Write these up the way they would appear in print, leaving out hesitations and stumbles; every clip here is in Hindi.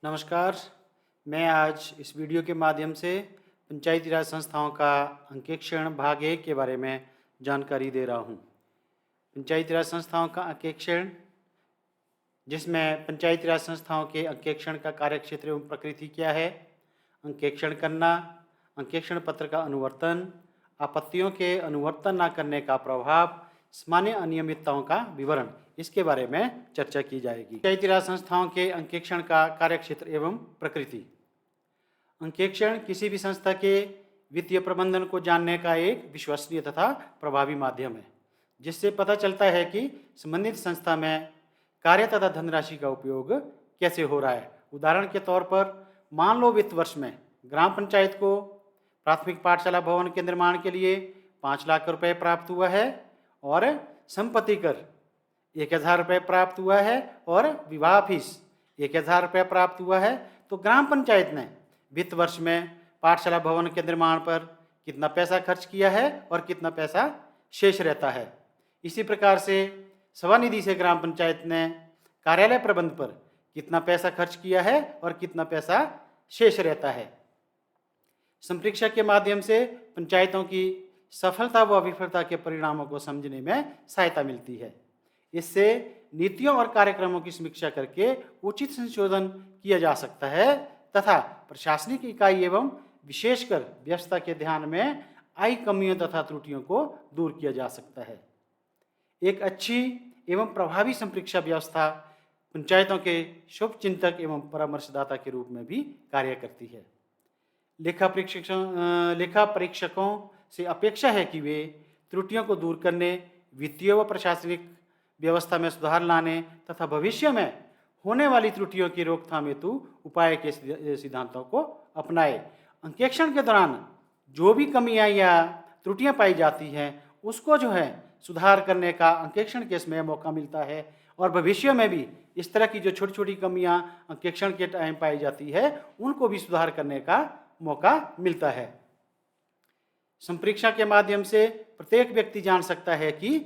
नमस्कार। मैं आज इस वीडियो के माध्यम से पंचायती राज संस्थाओं का अंकेक्षण भाग 1 के बारे में जानकारी दे रहा हूँ। पंचायती राज संस्थाओं का अंकेक्षण, जिसमें पंचायती राज संस्थाओं के अंकेक्षण का कार्यक्षेत्र एवं प्रकृति क्या है, अंकेक्षण करना, अंकेक्षण पत्र का अनुवर्तन, आपत्तियों के अनुवर्तन न करने का प्रभाव, सामान्य अनियमितताओं का विवरण, इसके बारे में चर्चा की जाएगी। पंचायती राज संस्थाओं के अंकेक्षण का कार्यक्षेत्र एवं प्रकृति। अंकेक्षण किसी भी संस्था के वित्तीय प्रबंधन को जानने का एक विश्वसनीय तथा प्रभावी माध्यम है, जिससे पता चलता है कि संबंधित संस्था में कार्य तथा धनराशि का उपयोग कैसे हो रहा है। उदाहरण के तौर पर मान लो वित्त वर्ष में ग्राम पंचायत को प्राथमिक पाठशाला भवन के निर्माण के लिए 5 लाख रुपए प्राप्त हुआ है और संपत्ति कर 1,000 रुपये प्राप्त हुआ है और विवाह फीस 1,000 रुपये प्राप्त हुआ है, तो ग्राम पंचायत ने वित्त वर्ष में पाठशाला भवन के निर्माण पर कितना पैसा खर्च किया है और कितना पैसा शेष रहता है। इसी प्रकार से स्वनिधि से ग्राम पंचायत ने कार्यालय प्रबंध पर कितना पैसा खर्च किया है और कितना पैसा शेष रहता है। संप्रेक्षण के माध्यम से पंचायतों की सफलता व विफलता के परिणामों को समझने में सहायता मिलती है। इससे नीतियों और कार्यक्रमों की समीक्षा करके उचित संशोधन किया जा सकता है तथा प्रशासनिक इकाई एवं विशेषकर व्यवस्था के ध्यान में आई कमियों तथा त्रुटियों को दूर किया जा सकता है। एक अच्छी एवं प्रभावी संप्रेक्षण व्यवस्था पंचायतों के शुभ चिंतक एवं परामर्शदाता के रूप में भी कार्य करती है। लेखा परीक्षकों से अपेक्षा है कि वे त्रुटियों को दूर करने, वित्तीय व प्रशासनिक व्यवस्था में सुधार लाने तथा भविष्य में होने वाली त्रुटियों की रोकथाम हेतु उपाय के सिद्धांतों को अपनाए। अंकेक्षण के दौरान जो भी कमियां या त्रुटियां पाई जाती हैं उसको सुधार करने का अंकेक्षण के समय मौका मिलता है और भविष्य में भी इस तरह की जो छोटी छोटी कमियां अंकेक्षण के टाइम पाई जाती है उनको भी सुधार करने का मौका मिलता है। संप्रेक्षण के माध्यम से प्रत्येक व्यक्ति जान सकता है कि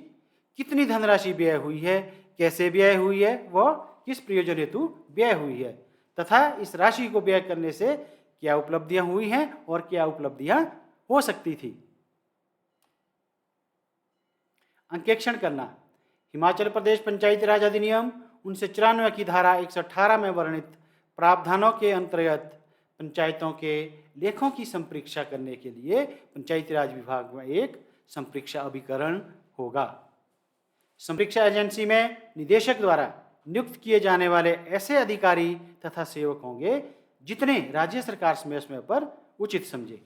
कितनी धनराशि व्यय हुई है, कैसे व्यय हुई है, वह किस प्रयोजन हेतु व्यय हुई है तथा इस राशि को व्यय करने से क्या उपलब्धियां हुई हैं और क्या उपलब्धियां हो सकती थी। अंकेक्षण करना। हिमाचल प्रदेश पंचायती राज अधिनियम 1994 की धारा 118 में वर्णित प्रावधानों के अंतर्गत पंचायतों के लेखों की संप्रेक्षण करने के लिए पंचायती राज विभाग में एक संप्रेक्षण अभिकरण होगा। संप्रेक्षण एजेंसी में निदेशक द्वारा नियुक्त किए जाने वाले ऐसे अधिकारी तथा सेवक होंगे जितने राज्य सरकार समय समय पर उचित समझे।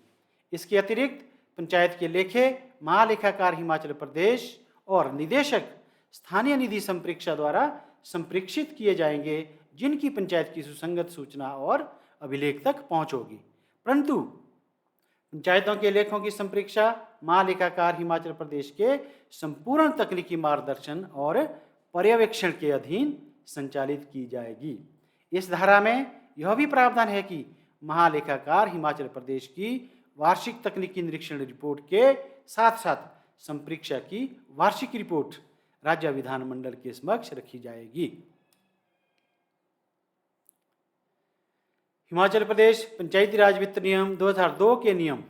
इसके अतिरिक्त पंचायत के लेखे महालेखाकार हिमाचल प्रदेश और निदेशक स्थानीय निधि संप्रेक्षण द्वारा संप्रेक्षित किए जाएंगे, जिनकी पंचायत की सुसंगत सूचना और अभिलेख तक पहुंच होगी। परंतु पंचायतों के लेखों की संप्रेक्षण महालेखाकार हिमाचल प्रदेश के संपूर्ण तकनीकी मार्गदर्शन और पर्यवेक्षण के अधीन संचालित की जाएगी। इस धारा में यह भी प्रावधान है कि महालेखाकार हिमाचल प्रदेश की वार्षिक तकनीकी निरीक्षण रिपोर्ट के साथ साथ संप्रेक्षण की वार्षिक रिपोर्ट राज्य विधानमंडल के समक्ष रखी जाएगी। हिमाचल प्रदेश पंचायती राज वित्त नियम 2002 के नियम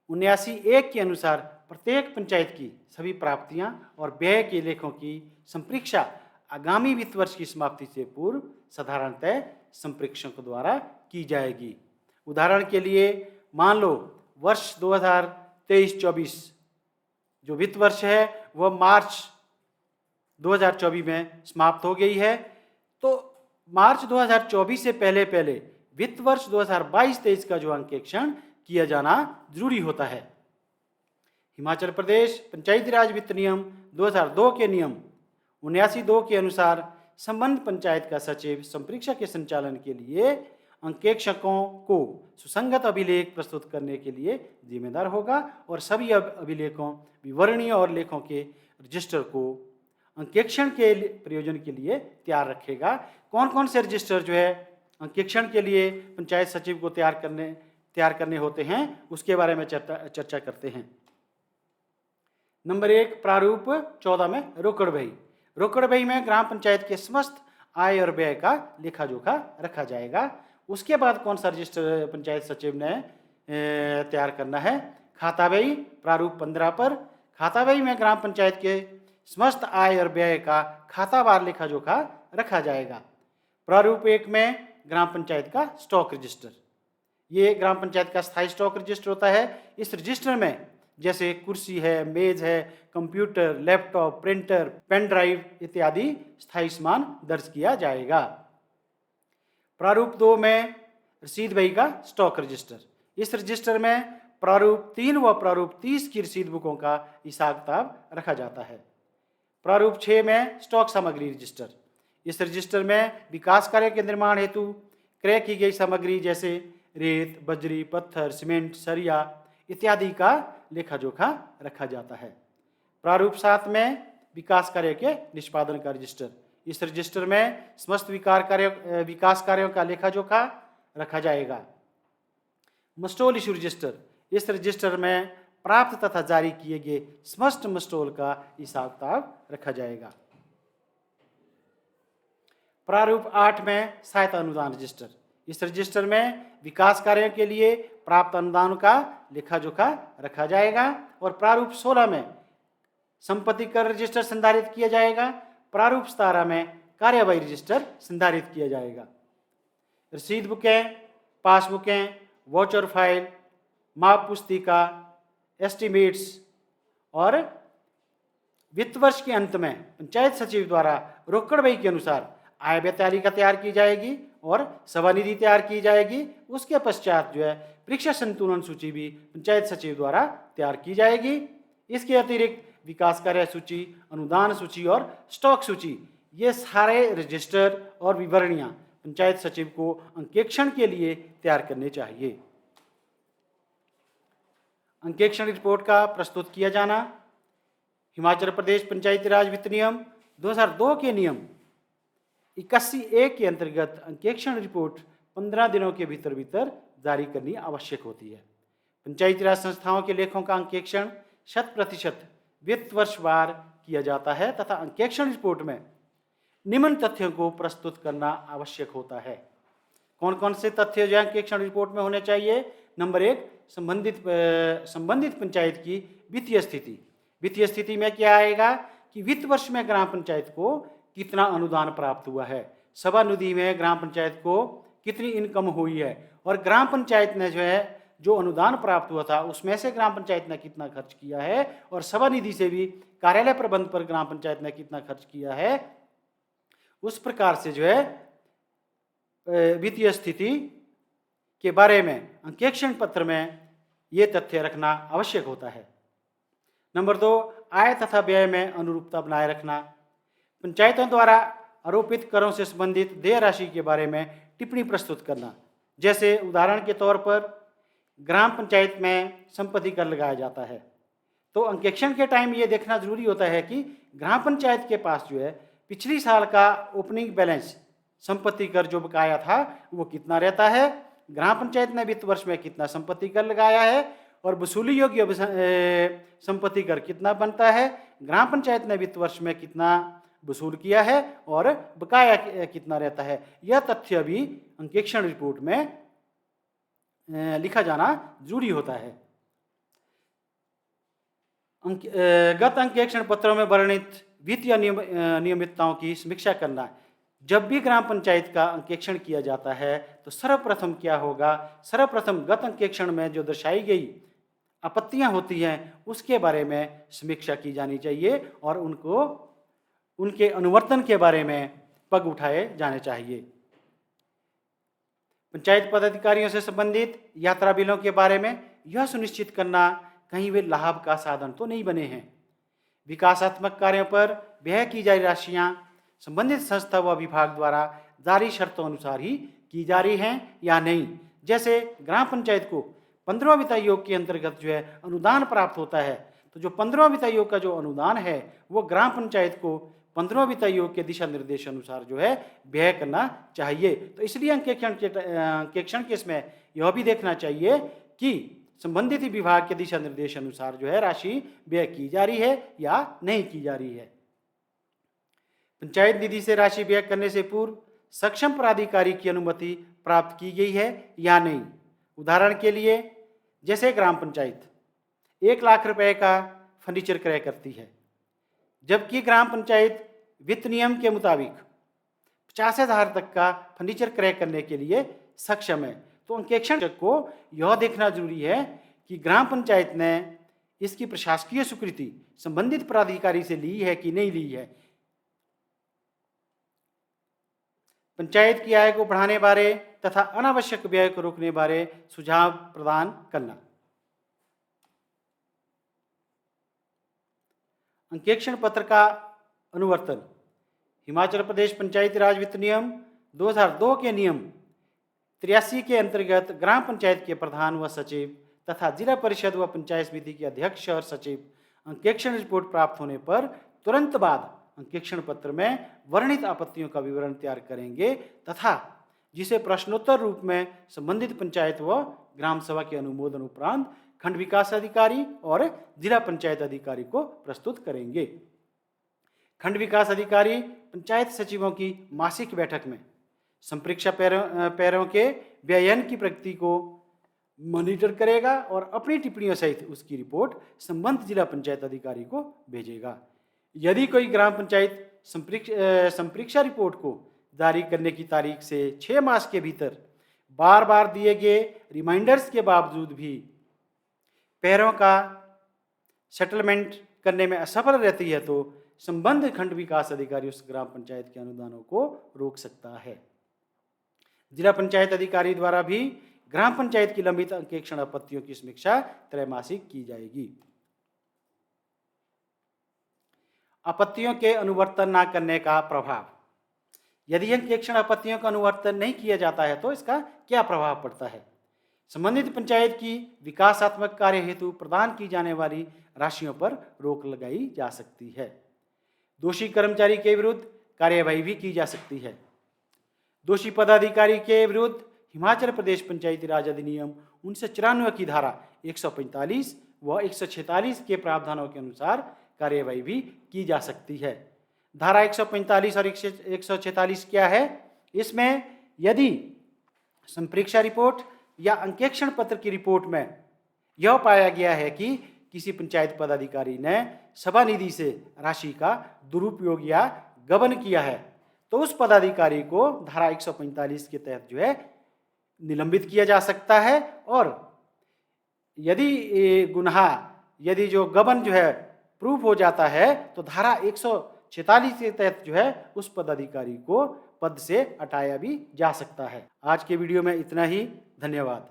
79(1) के अनुसार प्रत्येक पंचायत की सभी प्राप्तियां और व्यय के लेखों की संप्रेक्षण आगामी वित्त वर्ष की समाप्ति से पूर्व साधारणतः संप्रेक्षकों द्वारा की जाएगी। उदाहरण के लिए मान लो वर्ष 2023-24 जो वित्त वर्ष है वह मार्च 2024 में समाप्त हो गई है, तो मार्च 2024 से पहले पहले वित्त वर्ष 2022-23 का जो अंकेक्षण किया जाना जरूरी होता है। हिमाचल प्रदेश पंचायती राज वित्त नियम 2002 के नियम 79(2) के अनुसार संबंध पंचायत का सचिव संप्रेक्षण के संचालन के लिए अंकेक्षकों को सुसंगत अभिलेख प्रस्तुत करने के लिए जिम्मेदार होगा और सभी अभिलेखों, विवरणियों और लेखों के रजिस्टर को अंकेक्षण के प्रयोजन के लिए तैयार रखेगा। कौन कौन से रजिस्टर अंकेक्षण के लिए पंचायत सचिव को तैयार करने होते हैं उसके बारे में चर्चा करते हैं। नंबर 1, प्रारूप 14 में रोकड़ बही। रोकड़ बही में ग्राम पंचायत के समस्त आय और व्यय का लेखा जोखा रखा जाएगा। उसके बाद कौन सा रजिस्टर पंचायत सचिव ने तैयार करना है? खाता बही प्रारूप 15 पर खाता बही में ग्राम पंचायत के समस्त आय और व्यय का खातावार लेखा जोखा रखा जाएगा। प्रारूप 1 में ग्राम पंचायत का स्टॉक रजिस्टर, ये ग्राम पंचायत का स्थायी स्टॉक रजिस्टर होता है। इस रजिस्टर में जैसे कुर्सी है, मेज है, computer, laptop, printer, pen drive इत्यादि स्थायी सामान दर्ज किया जाएगा। प्रारूप 2 में रसीद बही का स्टॉक रजिस्टर, इस रजिस्टर में प्रारूप 3 व प्रारूप 30 की रसीद बुकों का हिसाब किताब रखा जाता है। प्रारूप 6 में स्टॉक सामग्री रजिस्टर, इस रजिस्टर में विकास कार्य के निर्माण हेतु क्रय की गई सामग्री जैसे रेत, बजरी, पत्थर, सीमेंट, सरिया इत्यादि का लेखा जोखा रखा जाता है। प्रारूप 7 में विकास कार्य के निष्पादन का रजिस्टर, इस रजिस्टर में समस्त विकास कार्यों का लेखा जोखा रखा जाएगा। मस्टोल इशू रजिस्टर, इस रजिस्टर में प्राप्त तथा जारी किए गए समस्त मस्टोल का हिसाब किताब रखा जाएगा। प्रारूप 8 में सहायता अनुदान रजिस्टर, इस रजिस्टर में विकास कार्यों के लिए प्राप्त अनुदान का लेखा जोखा रखा जाएगा। और प्रारूप 16 में संपत्ति कर रजिस्टर संधारित किया जाएगा। प्रारूप 17 में कार्यवाही रजिस्टर संधारित किया जाएगा। रसीद बुकें, पासबुकें, वाउचर फाइल, माप पुस्तिका, एस्टिमेट्स और वित्त वर्ष के अंत में पंचायत सचिव द्वारा रोकड़ बही के अनुसार आय व्यय तालिका तैयार की जाएगी और सभा निधि तैयार की जाएगी। उसके पश्चात जो है परीक्षा संतुलन सूची भी पंचायत सचिव द्वारा तैयार की जाएगी। इसके अतिरिक्त विकास कार्य सूची, अनुदान सूची और स्टॉक सूची, ये सारे रजिस्टर और विवरणियां पंचायत सचिव को अंकेक्षण के लिए तैयार करने चाहिए। अंकेक्षण रिपोर्ट का प्रस्तुत किया जाना। हिमाचल प्रदेश पंचायती राज वित्त नियम 2002 के नियम 81A के अंतर्गत अंकेक्षण रिपोर्ट 15 दिनों के भीतर जारी करनी आवश्यक होती है। पंचायती राज संस्थाओं के लेखों का अंकेक्षण 100% वित्त वर्षवार किया जाता है तथा अंकेक्षण रिपोर्ट में निम्न तथ्यों को प्रस्तुत करना आवश्यक होता है। कौन कौन से तथ्य जो अंकेक्षण रिपोर्ट में होने चाहिए? नंबर 1, संबंधित पंचायत की वित्तीय स्थिति। वित्तीय स्थिति में क्या आएगा कि वित्त वर्ष में ग्राम पंचायत को कितना अनुदान प्राप्त हुआ है, सभा निधि में ग्राम पंचायत को कितनी इनकम हुई है और ग्राम पंचायत ने जो अनुदान प्राप्त हुआ था उसमें से ग्राम पंचायत ने कितना खर्च किया है और सभा निधि से भी कार्यालय प्रबंध पर ग्राम पंचायत ने कितना खर्च किया है। उस प्रकार से वित्तीय स्थिति के बारे में अंकेक्षण पत्र में ये तथ्य रखना आवश्यक होता है। नंबर 2, आय तथा व्यय में अनुरूपता बनाए रखना। पंचायतों द्वारा आरोपित करों से संबंधित देय राशि के बारे में टिप्पणी प्रस्तुत करना। जैसे उदाहरण के तौर पर ग्राम पंचायत में संपत्ति कर लगाया जाता है तो अंकेक्षण के टाइम ये देखना जरूरी होता है कि ग्राम पंचायत के पास पिछली साल का ओपनिंग बैलेंस संपत्ति कर जो बकाया था वो कितना रहता है, ग्राम पंचायत ने वित्त वर्ष में कितना संपत्ति कर लगाया है और वसूली योग्य संपत्ति कर कितना बनता है, ग्राम पंचायत ने वित्त वर्ष में कितना वसूल किया है और बकाया कितना रहता है। यह तथ्य भी अंकेक्षण रिपोर्ट में लिखा जाना जरूरी होता है। गत अंकेक्षण पत्रों में वर्णित वित्तीय नियमितताओं की समीक्षा करना। जब भी ग्राम पंचायत का अंकेक्षण किया जाता है तो सर्वप्रथम क्या होगा, सर्वप्रथम गत अंकेक्षण में जो दर्शाई गई आपत्तियां होती हैं उसके बारे में समीक्षा की जानी चाहिए और उनके अनुवर्तन के बारे में पग उठाए जाने चाहिए। पंचायत पदाधिकारियों से संबंधित यात्रा बिलों के बारे में यह सुनिश्चित करना कहीं वे लाभ का साधन तो नहीं बने हैं। विकासात्मक कार्यों पर व्यय की जा रही राशियां संबंधित संस्था व विभाग द्वारा जारी शर्तों अनुसार ही की जा रही हैं या नहीं। जैसे ग्राम पंचायत को 15वां वित्त आयोग के अंतर्गत अनुदान प्राप्त होता है तो जो 15वां वित्त आयोग का जो अनुदान है वो ग्राम पंचायत को 15वां वित्त आयोग के दिशा निर्देश अनुसार व्यय करना चाहिए। तो इसलिए अंकेक्षण केस में यह भी देखना चाहिए कि संबंधित विभाग के दिशा निर्देश अनुसार राशि व्यय की जा रही है या नहीं की जा रही है। पंचायत निधि से राशि व्यय करने से पूर्व सक्षम प्राधिकारी की अनुमति प्राप्त की गई है या नहीं। उदाहरण के लिए, जैसे ग्राम पंचायत 1 लाख रुपए का फर्नीचर क्रय करती है, जबकि ग्राम पंचायत वित्त नियम के मुताबिक 50,000 तक का फर्नीचर क्रय करने के लिए सक्षम है। तो अंकेक्षण को यह देखना जरूरी है कि ग्राम पंचायत ने इसकी प्रशासकीय स्वीकृति संबंधित प्राधिकारी से ली है कि नहीं ली है। पंचायत की आय को बढ़ाने बारे तथा अनावश्यक व्यय को रोकने बारे सुझाव प्रदान करना। अंकेक्षण पत्र का अनुवर्तन। हिमाचल प्रदेश पंचायती राज वित्त नियम 2002 के नियम 83 के अंतर्गत ग्राम पंचायत के प्रधान व सचिव तथा जिला परिषद व पंचायत समिति के अध्यक्ष और सचिव अंकेक्षण रिपोर्ट प्राप्त होने पर तुरंत बाद अंकेक्षण पत्र में वर्णित आपत्तियों का विवरण तैयार करेंगे तथा जिसे प्रश्नोत्तर रूप में संबंधित पंचायत व ग्राम सभा के अनुमोदन उपरांत खंड विकास अधिकारी और जिला पंचायत अधिकारी को प्रस्तुत करेंगे। खंड विकास अधिकारी पंचायत सचिवों की मासिक बैठक में संप्रेक्षा पैरों के व्ययन की प्रगति को मॉनिटर करेगा और अपनी टिप्पणियों सहित उसकी रिपोर्ट संबंधित जिला पंचायत अधिकारी को भेजेगा। यदि कोई ग्राम पंचायत संप्रेक्षा रिपोर्ट को जारी करने की तारीख से 6 मास के भीतर बार बार दिए गए रिमाइंडर्स के बावजूद भी पैरों का सेटलमेंट करने में असफल रहती है तो संबंध खंड विकास अधिकारी उस ग्राम पंचायत के अनुदानों को रोक सकता है। जिला पंचायत अधिकारी द्वारा भी ग्राम पंचायत की लंबित अंकेक्षण आपत्तियों की समीक्षा त्रैमासिक की जाएगी। आपत्तियों के अनुवर्तन न करने का प्रभाव। यदि अंकेक्षण आपत्तियों का अनुवर्तन नहीं किया जाता है तो इसका क्या प्रभाव पड़ता है। संबंधित पंचायत की विकासात्मक कार्य हेतु प्रदान की जाने वाली राशियों पर रोक लगाई जा सकती है। दोषी कर्मचारी के विरुद्ध कार्यवाही भी की जा सकती है। दोषी पदाधिकारी के विरुद्ध हिमाचल प्रदेश पंचायती राज अधिनियम 1994 की धारा 145 व 146 के प्रावधानों के अनुसार कार्यवाही भी की जा सकती है। धारा 145 और 146 क्या है? इसमें यदि संप्रेक्षा रिपोर्ट या अंकेक्षण पत्र की रिपोर्ट में यह पाया गया है कि किसी पंचायत पदाधिकारी ने सभा निधि से राशि का दुरुपयोग या गबन किया है तो उस पदाधिकारी को धारा 145 के तहत जो है निलंबित किया जा सकता है। और यदि जो गबन जो है प्रूफ हो जाता है तो धारा 146 के तहत जो है उस पदाधिकारी को पद से हटाया भी जा सकता है। आज के वीडियो में इतना ही। धन्यवाद।